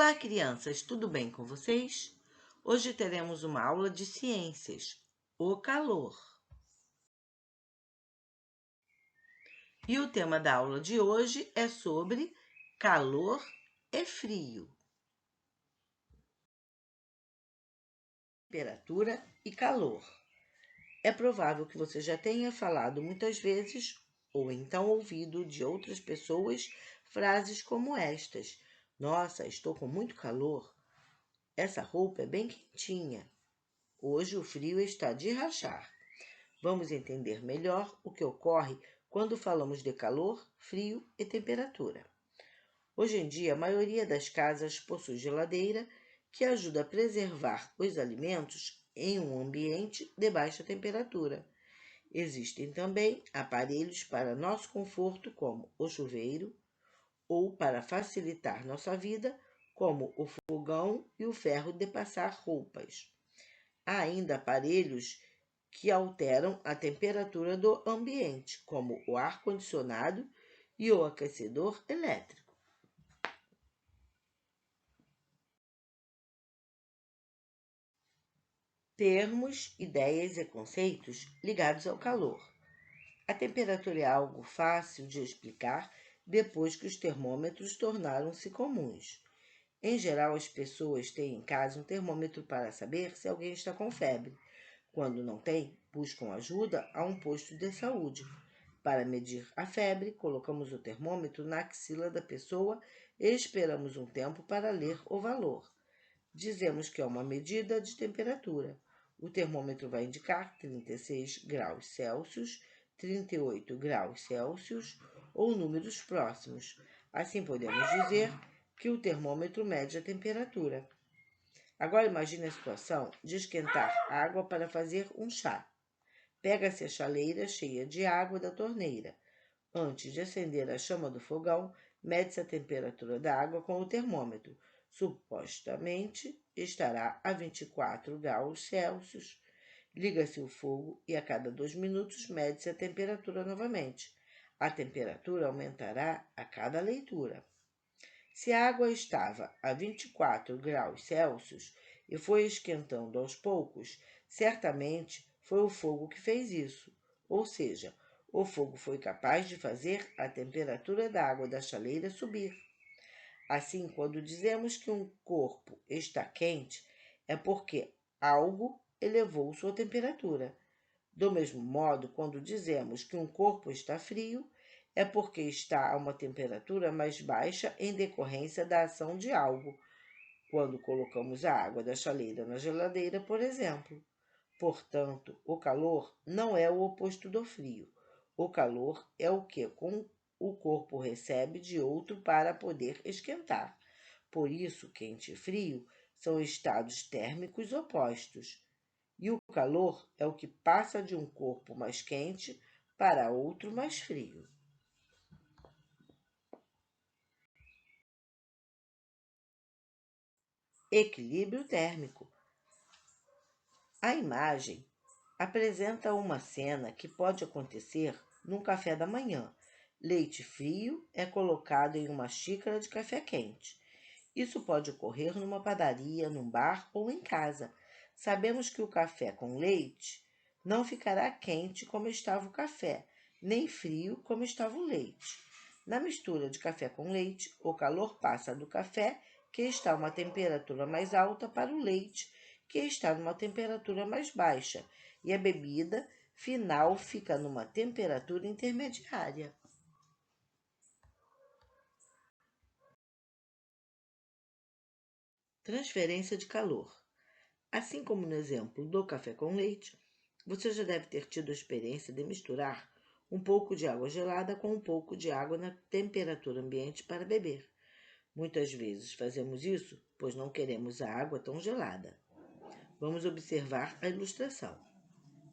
Olá, crianças, tudo bem com vocês? Hoje teremos uma aula de ciências, o calor. E o tema da aula de hoje é sobre calor e frio. Temperatura e calor. É provável que você já tenha falado muitas vezes ou então ouvido de outras pessoas frases como estas: Nossa, estou com muito calor. Essa roupa é bem quentinha. Hoje o frio está de rachar. Vamos entender melhor o que ocorre quando falamos de calor, frio e temperatura. Hoje em dia, a maioria das casas possui geladeira, que ajuda a preservar os alimentos em um ambiente de baixa temperatura. Existem também aparelhos para nosso conforto, como o chuveiro, ou para facilitar nossa vida, como o fogão e o ferro de passar roupas. Há ainda aparelhos que alteram a temperatura do ambiente, como o ar-condicionado e o aquecedor elétrico. Termos, ideias e conceitos ligados ao calor. A temperatura é algo fácil de explicar depois que os termômetros tornaram-se comuns. Em geral, as pessoas têm em casa um termômetro para saber se alguém está com febre. Quando não tem, buscam ajuda a um posto de saúde. Para medir a febre, colocamos o termômetro na axila da pessoa e esperamos um tempo para ler o valor. Dizemos que é uma medida de temperatura. O termômetro vai indicar 36 graus Celsius, 38 graus Celsius ou números próximos. Assim podemos dizer que o termômetro mede a temperatura. Agora imagine a situação de esquentar água para fazer um chá. Pega-se a chaleira cheia de água da torneira. Antes de acender a chama do fogão, mede-se a temperatura da água com o termômetro. Supostamente estará a 24 graus Celsius. Liga-se o fogo e a cada 2 minutos mede-se a temperatura novamente. A temperatura aumentará a cada leitura. Se a água estava a 24 graus Celsius e foi esquentando aos poucos, certamente foi o fogo que fez isso. Ou seja, o fogo foi capaz de fazer a temperatura da água da chaleira subir. Assim, quando dizemos que um corpo está quente, é porque algo elevou sua temperatura. Do mesmo modo, quando dizemos que um corpo está frio, é porque está a uma temperatura mais baixa em decorrência da ação de algo, quando colocamos a água da chaleira na geladeira, por exemplo. Portanto, o calor não é o oposto do frio. O calor é o que o corpo recebe de outro para poder esquentar. Por isso, quente e frio são estados térmicos opostos. E o calor é o que passa de um corpo mais quente para outro mais frio. Equilíbrio térmico. A imagem apresenta uma cena que pode acontecer num café da manhã. Leite frio é colocado em uma xícara de café quente. Isso pode ocorrer numa padaria, num bar ou em casa. Sabemos que o café com leite não ficará quente como estava o café, nem frio como estava o leite. Na mistura de café com leite, o calor passa do café, que está a uma temperatura mais alta, para o leite, que está numa temperatura mais baixa, e a bebida final fica numa temperatura intermediária. Transferência de calor. Assim como no exemplo do café com leite, você já deve ter tido a experiência de misturar um pouco de água gelada com um pouco de água na temperatura ambiente para beber. Muitas vezes fazemos isso pois não queremos a água tão gelada. Vamos observar a ilustração.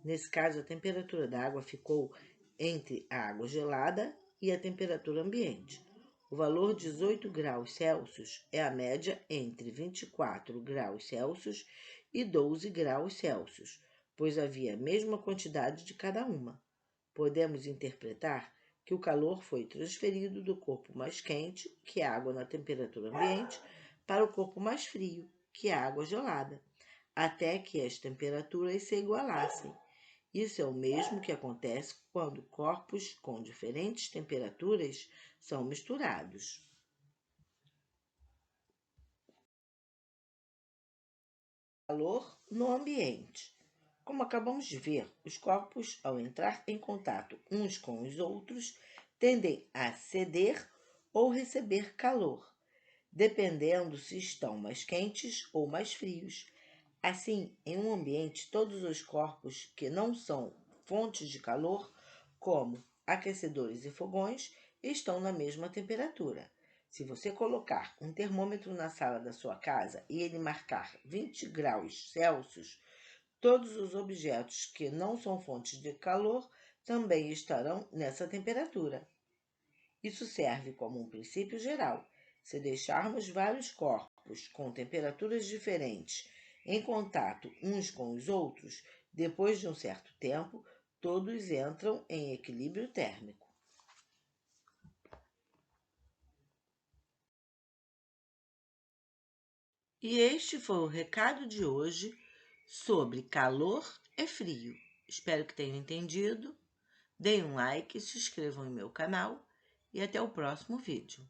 Nesse caso, a temperatura da água ficou entre a água gelada e a temperatura ambiente. O valor 18 graus Celsius é a média entre 24 graus Celsius e 12 graus Celsius, pois havia a mesma quantidade de cada uma. Podemos interpretar que o calor foi transferido do corpo mais quente, que é a água na temperatura ambiente, para o corpo mais frio, que é a água gelada, até que as temperaturas se igualassem. Isso é o mesmo que acontece quando corpos com diferentes temperaturas são misturados. Calor no ambiente. Como acabamos de ver, os corpos, ao entrar em contato uns com os outros, tendem a ceder ou receber calor, dependendo se estão mais quentes ou mais frios. Assim, em um ambiente, todos os corpos que não são fontes de calor, como aquecedores e fogões, estão na mesma temperatura. Se você colocar um termômetro na sala da sua casa e ele marcar 20 graus Celsius, todos os objetos que não são fontes de calor também estarão nessa temperatura. Isso serve como um princípio geral. Se deixarmos vários corpos com temperaturas diferentes em contato uns com os outros, depois de um certo tempo, todos entram em equilíbrio térmico. E este foi o recado de hoje sobre calor e frio. Espero que tenham entendido. Deem um like, se inscrevam em meu canal e até o próximo vídeo.